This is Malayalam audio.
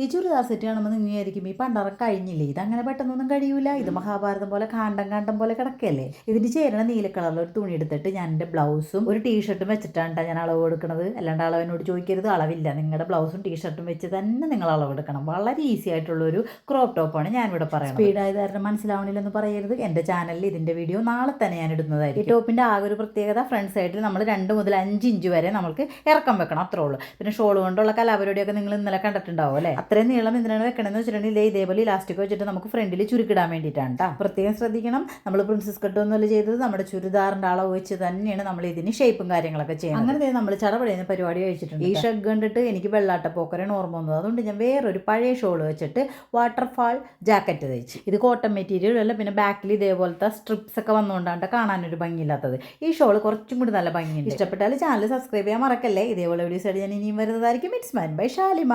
ഈ ചുരിദാർ സെറ്റ് കാണുമ്പോൾ നിങ്ങൾ വിചാരിക്കും ഈ പണ്ടാറം കഴിഞ്ഞില്ലേ, ഇതങ്ങനെ പെട്ടെന്നൊന്നും കഴിയൂല, ഇത് മഹാഭാരതം പോലെ കാണ്ടം പോലെ കിടക്കല്ലേ. ഇതിന് ചേരണ നീല കളറിൽ ഒരു തുണി എടുത്തിട്ട് ഞാൻ എൻ്റെ ബ്ലൗസും ഒരു ടീഷർട്ടും വെച്ചിട്ടാണ് ഞാൻ അളവ് കൊടുക്കുന്നത്. അല്ലാണ്ട് അളവിനോട് ചോദിക്കരുത്, അളവില്ല. നിങ്ങളുടെ ബ്ലൗസും ടീഷർട്ടും വെച്ച് തന്നെ നിങ്ങൾ അളവെടുക്കണം. വളരെ ഈസി ആയിട്ടുള്ളൊരു ക്രോപ്പ് ടോപ്പാണ് ഞാനിവിടെ പറയുന്നത്. സ്പീഡായത് കാരണം മനസ്സിലാവണില്ലെന്ന് പറയരുത്. എൻ്റെ ചാനലിൽ ഇതിൻ്റെ വീഡിയോ നാളെ തന്നെ ഞാൻ ഇടുന്നതായിരിക്കും. ഈ ടോപ്പിൻ്റെ ആകെ ഒരു പ്രത്യേകത ഫ്രണ്ട് സൈഡിൽ നമ്മൾ 2 മുതൽ 5 ഇഞ്ച് വരെ നമുക്ക് ഇറക്കം വെക്കണം, അത്രേ ഉള്ളൂ. പിന്നെ ഷോൾ കൊണ്ടുള്ള കലാപരിപാടിയൊക്കെ നിങ്ങൾ ഇന്നലെ കണ്ടിട്ടുണ്ടാവും അല്ലേ. അത്രയും നീളം എന്തിനാണ് വെക്കണമെന്ന് വെച്ചിട്ടുണ്ടെങ്കിൽ ഇതേപോലെ ഇലാസ്റ്റിക് വെച്ചിട്ട് നമുക്ക് ഫ്രണ്ടിൽ ചുരുക്കിടാൻ വേണ്ടിയിട്ടാണ് കേട്ടോ. പ്രത്യേകം ശ്രദ്ധിക്കണം. നമ്മൾ പ്രിൻസസ് കട്ടൊന്നുമല്ല ചെയ്തത്, നമ്മുടെ ചുരിദാറിൻ്റെ അളവ് വെച്ച് തന്നെയാണ് നമ്മൾ ഇതിന് ഷേപ്പും കാര്യങ്ങളൊക്കെ ചെയ്യുന്നത്. അങ്ങനെ നമ്മൾ ചടപടയുന്ന പരിപാടി കഴിച്ചിട്ടുണ്ട്. ഈ ഷഗ് കണ്ടിട്ട് എനിക്ക് വെള്ളാട്ട പോക്കരാണ് ഓർമ്മ വന്നത്. അതുകൊണ്ട് ഞാൻ വേറൊരു പഴയ ഷോൾ വെച്ചിട്ട് വാട്ടർഫാൾ ജാക്കറ്റ് തയ്ച്ച്. ഇത് കോട്ടൺ മെറ്റീരിയൽ അല്ല, പിന്നെ ബാക്കിൽ ഇതേപോലത്തെ സ്ട്രിപ്സ് ഒക്കെ വന്നുകൊണ്ടാണ് കാണാനൊരു ഭംഗിയില്ലാത്തത്. ഈ ഷോൾ കുറച്ചും കൂടി നല്ല ഭംഗിയുണ്ട്. ഇഷ്ടപ്പെട്ടാൽ ചാനൽ സബ്സ്ക്രൈബ് ചെയ്യാൻ മറക്കല്ലേ. ഇതേപോലെ വീഡിയോസ് ആയിട്ട് ഞാൻ ഇനിയും വരുന്നതായിരിക്കും. It's mine by Shalimar.